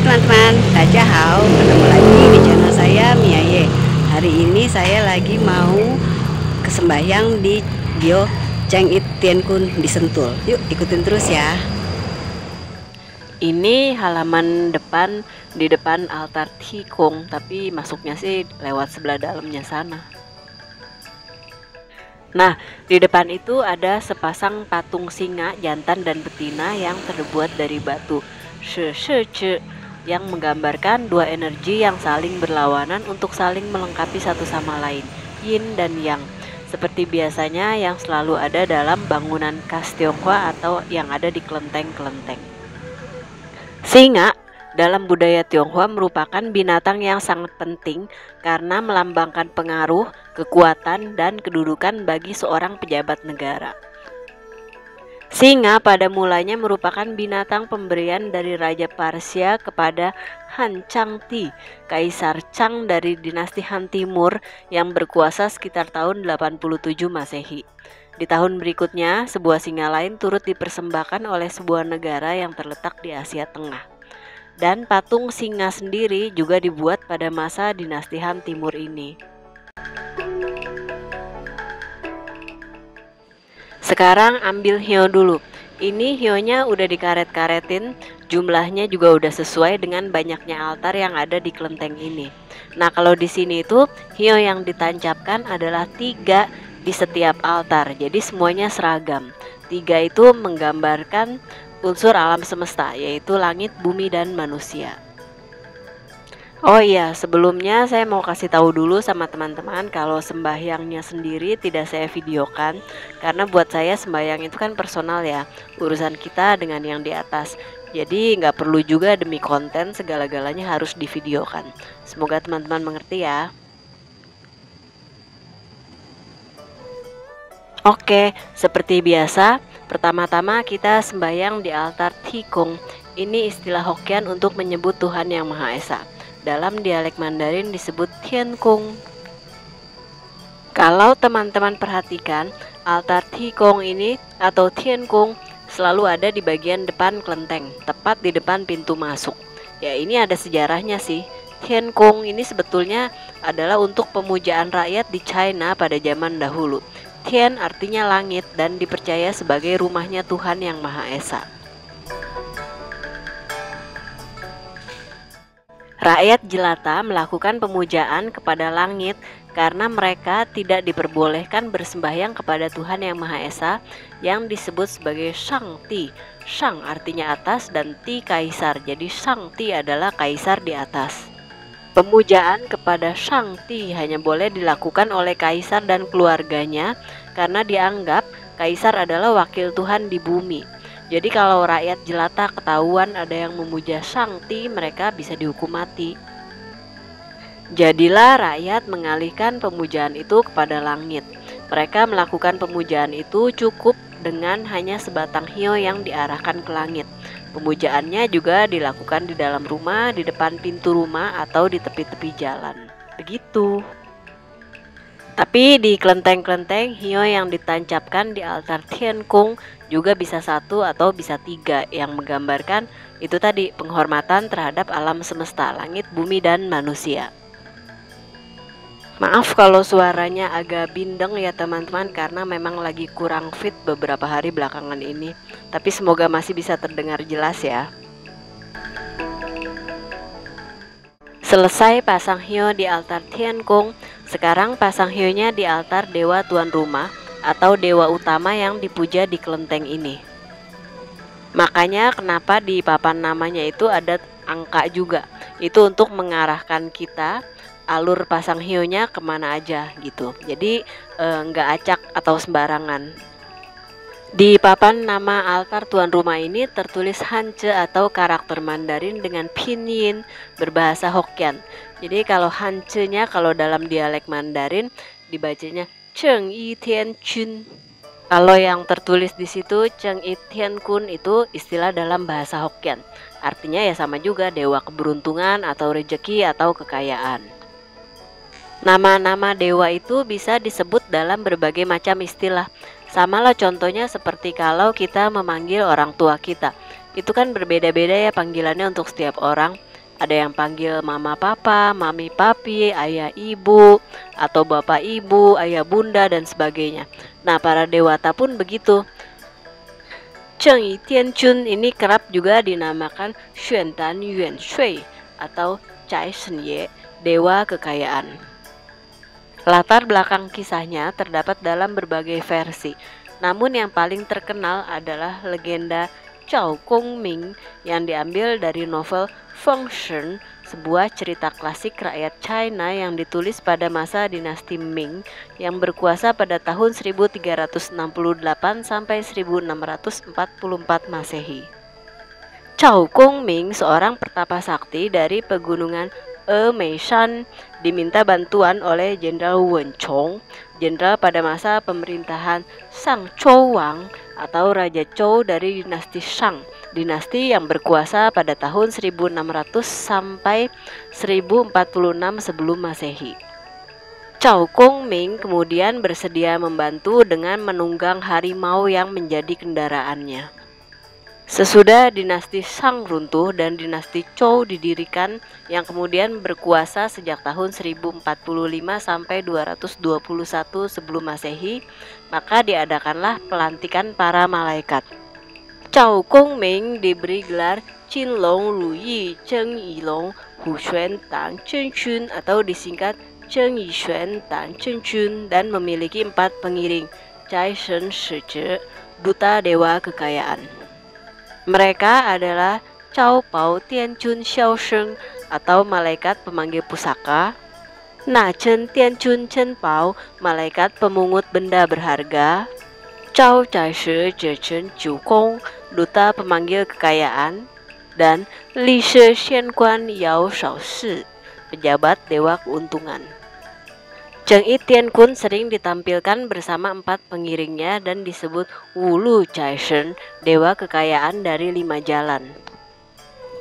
teman-teman, Hao, ketemu lagi di channel saya Miaye. Hari ini saya lagi mau kesembahyang di Gyo Cheng It Tien Kun di Sentul. Yuk ikutin terus ya. Ini halaman depan, di depan altar Thi Kung, tapi masuknya sih lewat sebelah dalamnya sana. Nah, di depan itu ada sepasang patung singa jantan dan betina yang terbuat dari batu She yang menggambarkan dua energi yang saling berlawanan untuk saling melengkapi satu sama lain, yin dan yang, seperti biasanya yang selalu ada dalam bangunan khas Tionghoa atau yang ada di kelenteng-kelenteng. Singa dalam budaya Tionghoa merupakan binatang yang sangat penting karena melambangkan pengaruh, kekuatan, dan kedudukan bagi seorang pejabat negara. Singa pada mulanya merupakan binatang pemberian dari Raja Parsia kepada Han Changti, Kaisar Chang dari dinasti Han Timur yang berkuasa sekitar tahun 87 Masehi. Di tahun berikutnya, sebuah singa lain turut dipersembahkan oleh sebuah negara yang terletak di Asia Tengah. Dan patung singa sendiri juga dibuat pada masa dinasti Han Timur ini. Sekarang ambil hio dulu. Ini hionya udah dikaret-karetin, jumlahnya juga udah sesuai dengan banyaknya altar yang ada di kelenteng ini. Nah, kalau di sini itu hio yang ditancapkan adalah 3 di setiap altar, jadi semuanya seragam. 3 itu menggambarkan unsur alam semesta, yaitu langit, bumi, dan manusia. Oh iya, sebelumnya saya mau kasih tahu dulu sama teman-teman kalau sembahyangnya sendiri tidak saya videokan, karena buat saya sembahyang itu kan personal ya, urusan kita dengan yang di atas. Jadi nggak perlu juga demi konten segala-galanya harus divideokan. Semoga teman-teman mengerti ya. Oke, seperti biasa, pertama-tama kita sembahyang di altar Thi Kung. Ini istilah Hokkien untuk menyebut Tuhan Yang Maha Esa. Dalam dialek Mandarin disebut Tien Kung. Kalau teman-teman perhatikan, altar Thi Kung ini atau Tien Kung selalu ada di bagian depan kelenteng, tepat di depan pintu masuk. Ya, ini ada sejarahnya sih. Tien Kung ini sebetulnya adalah untuk pemujaan rakyat di China pada zaman dahulu. Tien artinya langit dan dipercaya sebagai rumahnya Tuhan Yang Maha Esa. Rakyat jelata melakukan pemujaan kepada langit karena mereka tidak diperbolehkan bersembahyang kepada Tuhan Yang Maha Esa yang disebut sebagai Shang Ti. Shang artinya atas dan Ti kaisar, jadi Shang Ti adalah kaisar di atas. Pemujaan kepada Shang Ti hanya boleh dilakukan oleh kaisar dan keluarganya karena dianggap kaisar adalah wakil Tuhan di bumi. Jadi kalau rakyat jelata ketahuan ada yang memuja Shang Ti, mereka bisa dihukum mati. Jadilah rakyat mengalihkan pemujaan itu kepada langit. Mereka melakukan pemujaan itu cukup dengan hanya sebatang hio yang diarahkan ke langit. Pemujaannya juga dilakukan di dalam rumah, di depan pintu rumah, atau di tepi-tepi jalan. Begitu. Tapi di kelenteng-kelenteng, hio yang ditancapkan di altar Tien Kung juga bisa 1 atau bisa 3 yang menggambarkan itu tadi penghormatan terhadap alam semesta, langit, bumi, dan manusia. Maaf kalau suaranya agak bindeng ya teman-teman, karena memang lagi kurang fit beberapa hari belakangan ini. Tapi semoga masih bisa terdengar jelas ya. Selesai pasang hio di altar Tien Kung, sekarang pasang hionya di altar Dewa Tuan Rumah atau Dewa Utama yang dipuja di kelenteng ini. Makanya kenapa di papan namanya itu ada angka juga. Itu untuk mengarahkan kita alur pasang hionya kemana aja gitu. Jadi nggak acak atau sembarangan. Di papan nama altar tuan rumah ini tertulis Hance atau karakter Mandarin dengan pinyin berbahasa Hokkien. Jadi kalau Hance-nya kalau dalam dialek Mandarin dibacanya Cheng Yi Tian Chun. Kalau yang tertulis di situ Cheng Yi Tian Kun itu istilah dalam bahasa Hokkien. Artinya ya sama juga dewa keberuntungan atau rezeki atau kekayaan. Nama-nama dewa itu bisa disebut dalam berbagai macam istilah. Sama lah contohnya seperti kalau kita memanggil orang tua kita. Itu kan berbeda-beda ya panggilannya untuk setiap orang. Ada yang panggil mama papa, mami papi, ayah ibu, atau bapak ibu, ayah bunda, dan sebagainya. Nah, para dewata pun begitu. Cheng Yi Tianjun ini kerap juga dinamakan Xuan Dan Yuan Shui atau Cai Shen Ye, dewa kekayaan. Latar belakang kisahnya terdapat dalam berbagai versi, namun yang paling terkenal adalah legenda Zhao Gongming yang diambil dari novel Feng Shen, sebuah cerita klasik rakyat China yang ditulis pada masa dinasti Ming yang berkuasa pada tahun 1368 sampai 1644 Masehi. Zhao Gongming, seorang pertapa sakti dari pegunungan Meishan, diminta bantuan oleh Jenderal Wen Chong, jenderal pada masa pemerintahan Sang Chou Wang atau Raja Chou dari dinasti Shang, dinasti yang berkuasa pada tahun 1600 sampai 1046 sebelum Masehi. Zhao Gongming kemudian bersedia membantu dengan menunggang harimau yang menjadi kendaraannya. Sesudah dinasti Shang runtuh dan dinasti Chou didirikan yang kemudian berkuasa sejak tahun 1045 sampai 221 sebelum Masehi, maka diadakanlah pelantikan para malaikat. Zhao Gongming diberi gelar Qin Long Ru Yi Zheng Yilong Hu Xuan Dan Zheng Chun atau disingkat Zheng Yixuan Dan Zheng Chun dan memiliki 4 pengiring, Cai Shen Shi, duta dewa kekayaan. Mereka adalah Cao Pao Tianjun Xiao Sheng atau malaikat pemanggil pusaka, Na Chen Tianjun Chen Pao, malaikat pemungut benda berharga, Zhao Zai Shi Zhechen Jiu Gong, duta pemanggil kekayaan, dan Li Shi Xian Guan Yao Shao Shi, pejabat dewa keuntungan. Cheng Yi Tiankun sering ditampilkan bersama 4 pengiringnya dan disebut Wulu Cai Shen, dewa kekayaan dari 5 jalan.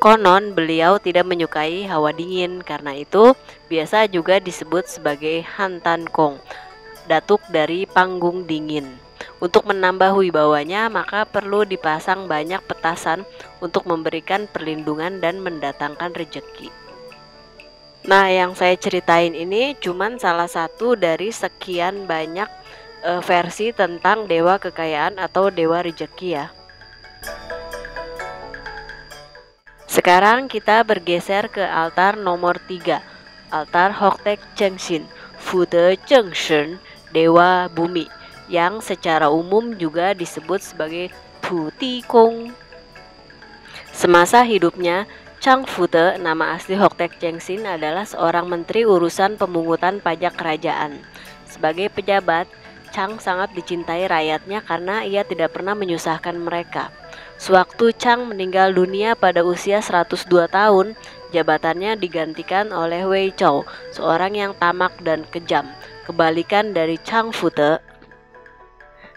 Konon beliau tidak menyukai hawa dingin, karena itu biasa juga disebut sebagai Han Tan Kong, datuk dari panggung dingin. Untuk menambah wibawanya, maka perlu dipasang banyak petasan untuk memberikan perlindungan dan mendatangkan rejeki. Nah, yang saya ceritain ini cuman salah satu dari sekian banyak versi tentang dewa kekayaan atau dewa rejeki ya. Sekarang kita bergeser ke altar nomor 3, altar Hoktek Zhengshin, Fude Zhengshen, dewa bumi, yang secara umum juga disebut sebagai Tuti Kong. Semasa hidupnya, Chang Fute, nama asli Hoktek Zhengshin, adalah seorang menteri urusan pemungutan pajak kerajaan. Sebagai pejabat, Chang sangat dicintai rakyatnya karena ia tidak pernah menyusahkan mereka. Sewaktu Chang meninggal dunia pada usia 102 tahun, jabatannya digantikan oleh Wei Chou, seorang yang tamak dan kejam. Kebalikan dari Chang Fute,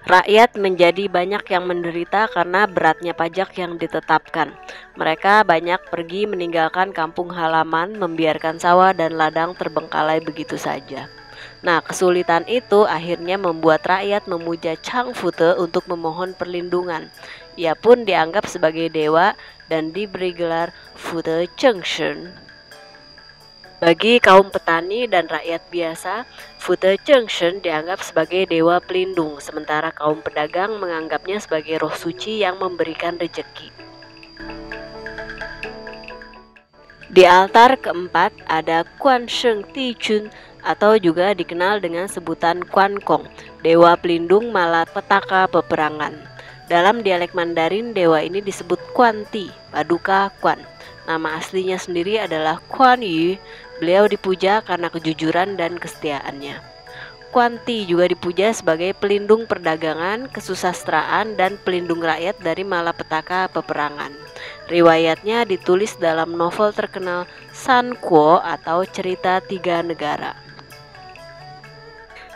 rakyat menjadi banyak yang menderita karena beratnya pajak yang ditetapkan. Mereka banyak pergi meninggalkan kampung halaman, membiarkan sawah dan ladang terbengkalai begitu saja. Nah, kesulitan itu akhirnya membuat rakyat memuja Chang Fute untuk memohon perlindungan. Ia pun dianggap sebagai dewa dan diberi gelar Fute Zhengshen. Bagi kaum petani dan rakyat biasa, Fute Zhengshen dianggap sebagai dewa pelindung, sementara kaum pedagang menganggapnya sebagai roh suci yang memberikan rejeki. Di altar keempat ada Quan Sheng Ti Chun atau juga dikenal dengan sebutan Quan Kong, dewa pelindung malapetaka peperangan. Dalam dialek Mandarin, dewa ini disebut Quan Ti, paduka Quan. Nama aslinya sendiri adalah Quan Yu. Beliau dipuja karena kejujuran dan kesetiaannya. Quan Ti juga dipuja sebagai pelindung perdagangan, kesusastraan, dan pelindung rakyat dari malapetaka peperangan. Riwayatnya ditulis dalam novel terkenal San Kuo atau Cerita Tiga Negara.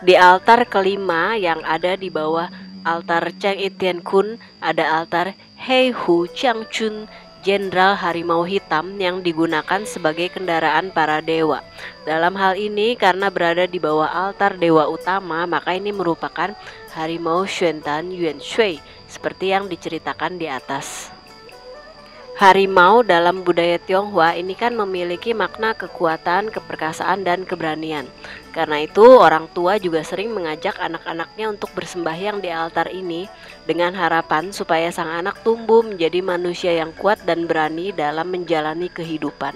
Di altar kelima yang ada di bawah altar Cheng Yi Tiankun ada altar Hei Hu Chiang Chun, jenderal harimau hitam yang digunakan sebagai kendaraan para dewa. Dalam hal ini, karena berada di bawah altar dewa utama, maka ini merupakan harimau Xuan Dan Yuan Shui, seperti yang diceritakan di atas. Harimau dalam budaya Tionghoa ini kan memiliki makna kekuatan, keperkasaan, dan keberanian. Karena itu orang tua juga sering mengajak anak-anaknya untuk bersembahyang di altar ini dengan harapan supaya sang anak tumbuh menjadi manusia yang kuat dan berani dalam menjalani kehidupan.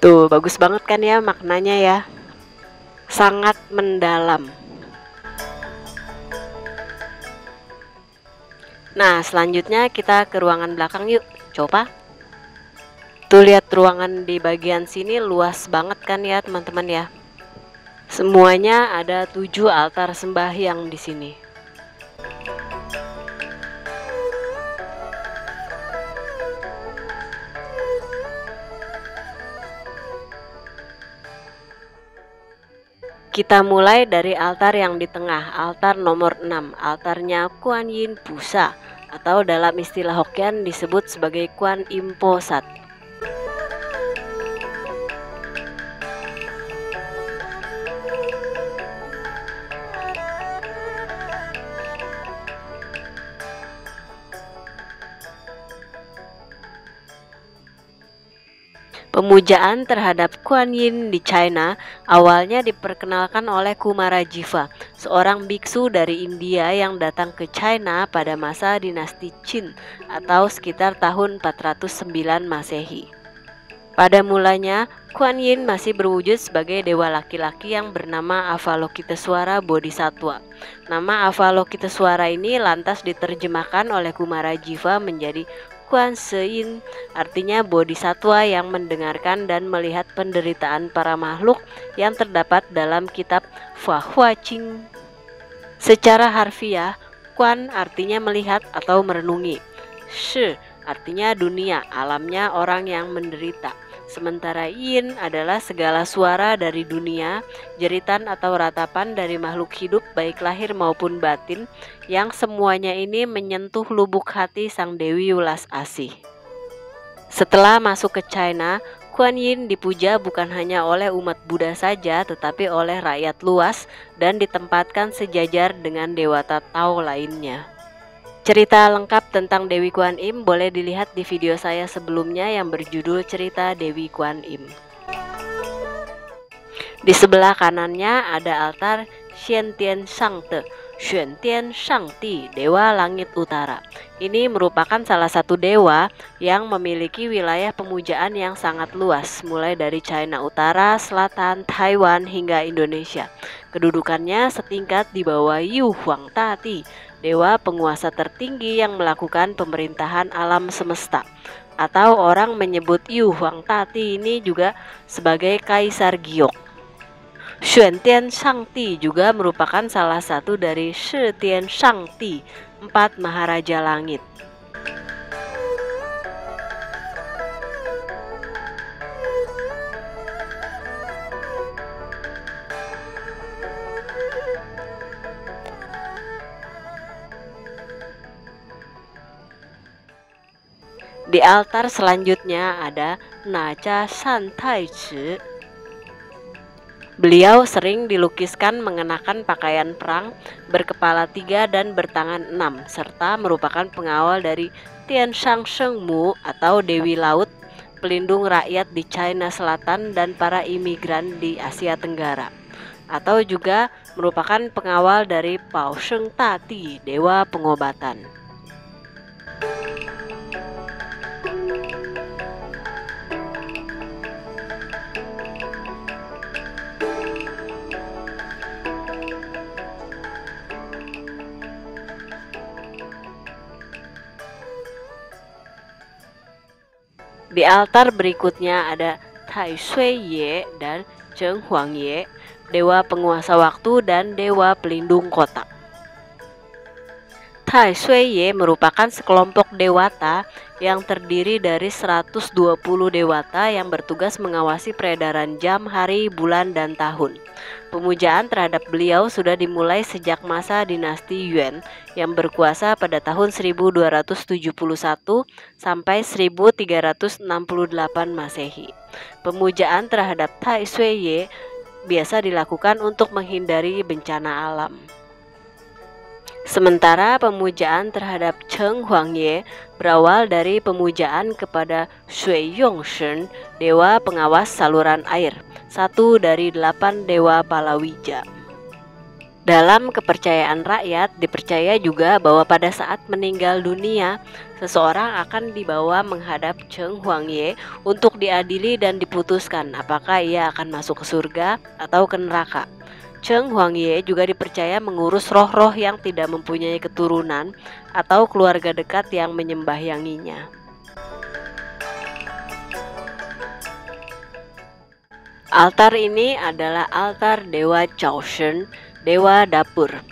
Tuh, bagus banget kan ya maknanya ya? Sangat mendalam. Nah, selanjutnya kita ke ruangan belakang yuk. Coba. Tuh lihat ruangan di bagian sini luas banget kan ya teman-teman ya. Semuanya ada 7 altar sembahyang di sini. Kita mulai dari altar yang di tengah, altar nomor 6, altarnya Kuan Yin Pusa, atau dalam istilah Hokkien disebut sebagai Kuan Im Posat. Pemujaan terhadap Kuan Yin di China awalnya diperkenalkan oleh Kumarajiva, seorang biksu dari India yang datang ke China pada masa dinasti Qin atau sekitar tahun 409 Masehi. Pada mulanya, Kuan Yin masih berwujud sebagai dewa laki-laki yang bernama Avalokiteswara Bodhisattva. Nama Avalokiteswara ini lantas diterjemahkan oleh Kumarajiva menjadi Kuan Sein, artinya bodhisattva yang mendengarkan dan melihat penderitaan para makhluk yang terdapat dalam kitab Fa Hua Qing. Secara harfiah, Kuan artinya melihat atau merenungi. Shi artinya dunia, alamnya orang yang menderita. Sementara Yin adalah segala suara dari dunia, jeritan atau ratapan dari makhluk hidup baik lahir maupun batin, yang semuanya ini menyentuh lubuk hati sang Dewi Welas Asih. Setelah masuk ke China, Kuan Yin dipuja bukan hanya oleh umat Buddha saja, tetapi oleh rakyat luas dan ditempatkan sejajar dengan dewata Tao lainnya. Cerita lengkap tentang Dewi Kuan Im boleh dilihat di video saya sebelumnya yang berjudul Cerita Dewi Kuan Im. Di sebelah kanannya ada altar Xiantian Shangde, Xuantian Shangdi, Dewa Langit Utara. Ini merupakan salah satu dewa yang memiliki wilayah pemujaan yang sangat luas, mulai dari China Utara, Selatan, Taiwan, hingga Indonesia. Kedudukannya setingkat di bawah Yu Huangtati, dewa penguasa tertinggi yang melakukan pemerintahan alam semesta. Atau orang menyebut Yu Huangtati ini juga sebagai Kaisar Giok. Xuantian Shangdi juga merupakan salah satu dari Shitian Shangdi, 4 Maharaja Langit. Di altar selanjutnya ada Naja Santai Chi. Beliau sering dilukiskan mengenakan pakaian perang, berkepala 3 dan bertangan 6, serta merupakan pengawal dari Tianshang Shengmu atau Dewi Laut, pelindung rakyat di China Selatan dan para imigran di Asia Tenggara. Atau juga merupakan pengawal dari Pao Sheng Tati, Dewa Pengobatan. Di altar berikutnya ada Tai Sui Ye dan Zheng Huang Ye, dewa penguasa waktu dan dewa pelindung kota. Tai Sui Ye merupakan sekelompok dewata yang terdiri dari 120 dewata yang bertugas mengawasi peredaran jam, hari, bulan, dan tahun. Pemujaan terhadap beliau sudah dimulai sejak masa dinasti Yuan yang berkuasa pada tahun 1271 sampai 1368 Masehi. Pemujaan terhadap Tai Sui Ye biasa dilakukan untuk menghindari bencana alam. Sementara pemujaan terhadap Cheng Huangye berawal dari pemujaan kepada Shui Yongshen, dewa pengawas saluran air, satu dari 8 dewa palawija. Dalam kepercayaan rakyat, dipercaya juga bahwa pada saat meninggal dunia, seseorang akan dibawa menghadap Cheng Huangye untuk diadili dan diputuskan apakah ia akan masuk ke surga atau ke neraka. Cheng Huangye juga dipercaya mengurus roh-roh yang tidak mempunyai keturunan atau keluarga dekat yang menyembahyanginya. Altar ini adalah altar Dewa Chaoshen, Dewa Dapur.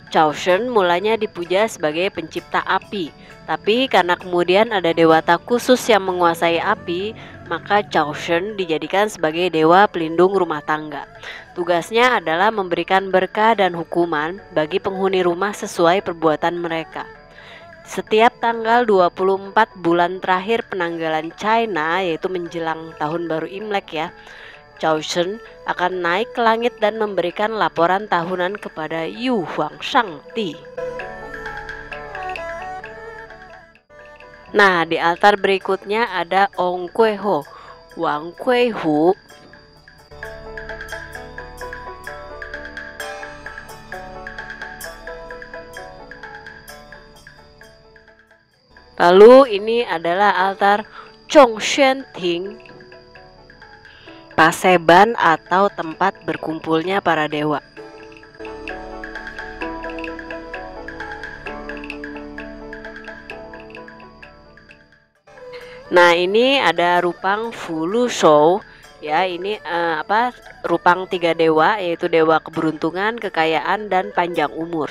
Chaoshen mulanya dipuja sebagai pencipta api, tapi karena kemudian ada dewata khusus yang menguasai api, maka Chaoshen dijadikan sebagai dewa pelindung rumah tangga. Tugasnya adalah memberikan berkah dan hukuman bagi penghuni rumah sesuai perbuatan mereka. Setiap tanggal 24 bulan terakhir penanggalan China, yaitu menjelang tahun baru Imlek ya, Chaoshen akan naik ke langit dan memberikan laporan tahunan kepada Yu Huang Shangdi. Nah, di altar berikutnya ada Ong Kue Ho, Wang Kue Hu. Lalu ini adalah altar Zhong Xuan Ting, paseban atau tempat berkumpulnya para dewa. Nah, ini ada rupang Fulu Shou ya, ini rupang 3 dewa, yaitu dewa keberuntungan, kekayaan, dan panjang umur.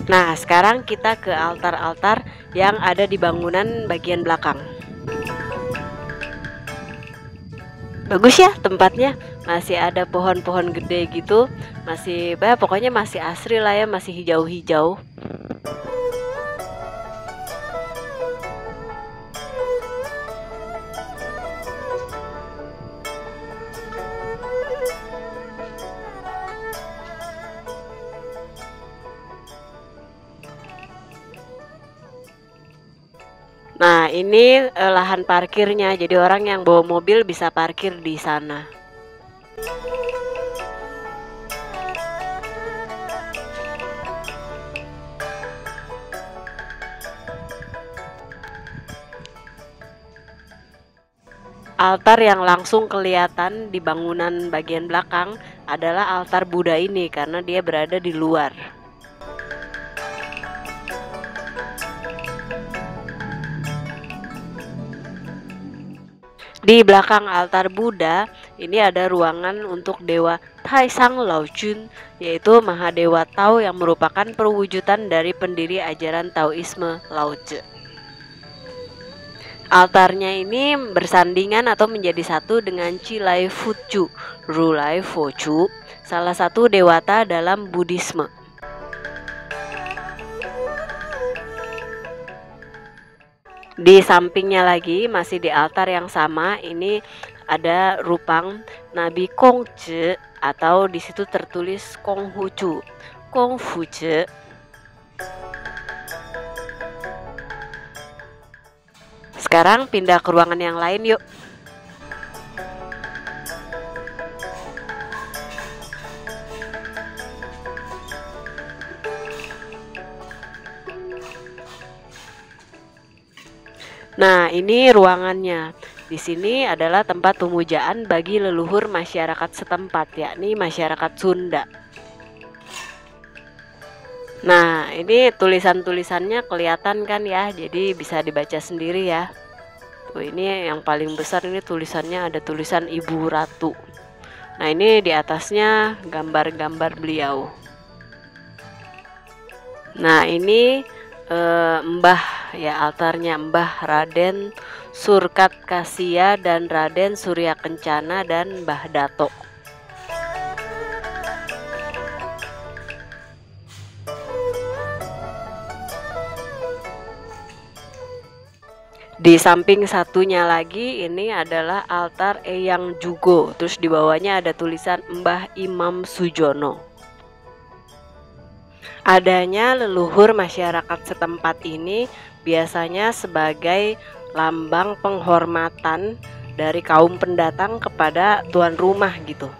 Nah, sekarang kita ke altar-altar yang ada di bangunan bagian belakang. Bagus ya tempatnya, masih ada pohon-pohon gede gitu, masih pokoknya masih asri lah ya, masih hijau-hijau. Nah, ini lahan parkirnya, jadi orang yang bawa mobil bisa parkir di sana. Altar yang langsung kelihatan di bangunan bagian belakang adalah altar Buddha ini karena dia berada di luar. Di belakang altar Buddha ini ada ruangan untuk Dewa Taisang Laojun, yaitu Mahadewa Tao yang merupakan perwujudan dari pendiri ajaran Taoisme Lao Tzu. Altarnya ini bersandingan atau menjadi satu dengan Chilai Fuchu, Rulai Fochu, salah satu dewata dalam Buddhisme. Di sampingnya lagi, masih di altar yang sama, ini ada rupang Nabi Kongzhi, atau di situ tertulis Konghucu, Kongfuzi. Sekarang pindah ke ruangan yang lain yuk. Nah, ini ruangannya. Di sini adalah tempat pemujaan bagi leluhur masyarakat setempat, yakni masyarakat Sunda. Nah, ini tulisan-tulisannya kelihatan kan ya, jadi bisa dibaca sendiri ya. Tuh, ini yang paling besar, ini tulisannya ada tulisan Ibu Ratu. Nah, ini di atasnya gambar-gambar beliau. Nah, ini Mbah ya, altarnya Mbah Raden Surkat Kasia dan Raden Surya Kencana dan Mbah Dato. Di samping satunya lagi ini adalah altar Eyang Jugo. Terus di bawahnya ada tulisan Mbah Imam Sujono. Adanya leluhur masyarakat setempat ini biasanya sebagai lambang penghormatan dari kaum pendatang kepada tuan rumah gitu.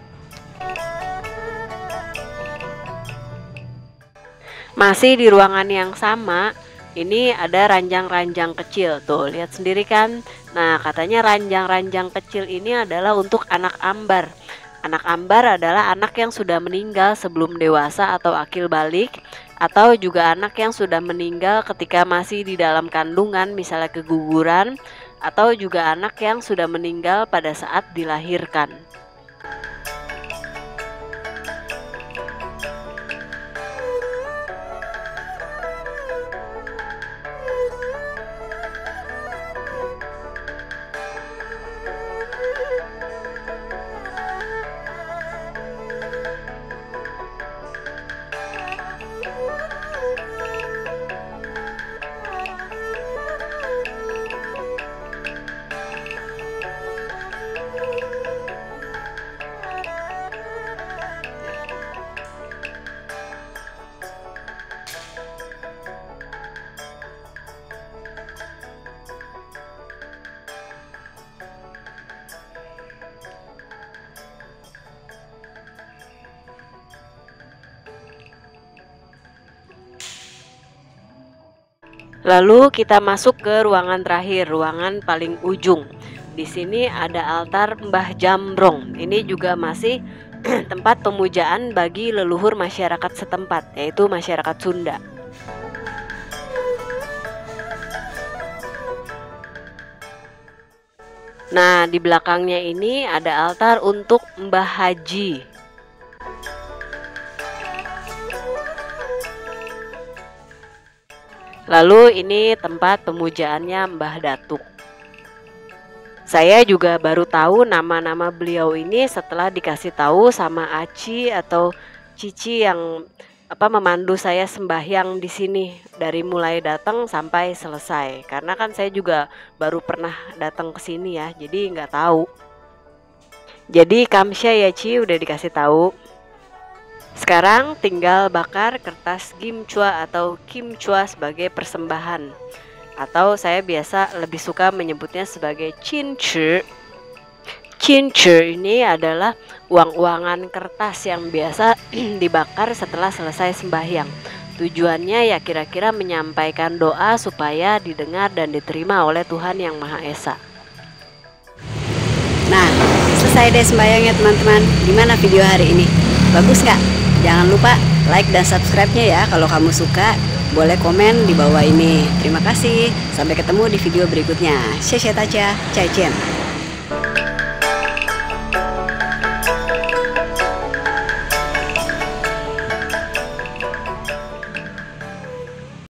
Masih di ruangan yang sama, ini ada ranjang-ranjang kecil. Tuh, lihat sendiri kan. Nah, katanya ranjang-ranjang kecil ini adalah untuk anak ambar. Anak ambar adalah anak yang sudah meninggal sebelum dewasa atau akil balik, atau juga anak yang sudah meninggal ketika masih di dalam kandungan, misalnya keguguran, atau juga anak yang sudah meninggal pada saat dilahirkan. Lalu kita masuk ke ruangan terakhir, ruangan paling ujung. Di sini ada altar Mbah Jambrong. Ini juga masih tempat pemujaan bagi leluhur masyarakat setempat, yaitu masyarakat Sunda. Nah, di belakangnya ini ada altar untuk Mbah Haji. Lalu ini tempat pemujaannya Mbah Datuk. Saya juga baru tahu nama-nama beliau ini setelah dikasih tahu sama Aci atau Cici yang memandu saya sembahyang di sini dari mulai datang sampai selesai. Karena kan saya juga baru pernah datang ke sini ya, jadi nggak tahu. Jadi kamsya ya Ci, udah dikasih tahu. Sekarang tinggal bakar kertas gimchua atau kimchua sebagai persembahan, atau saya biasa lebih suka menyebutnya sebagai cinci. Cinci ini adalah uang-uangan kertas yang biasa dibakar setelah selesai sembahyang. Tujuannya ya kira-kira menyampaikan doa supaya didengar dan diterima oleh Tuhan Yang Maha Esa. Nah, selesai deh sembahyangnya teman-teman. Gimana video hari ini? Bagus nggak? Jangan lupa like dan subscribe-nya ya. Kalau kamu suka, boleh komen di bawah ini. Terima kasih. Sampai ketemu di video berikutnya. Xie xie daja, zaijian.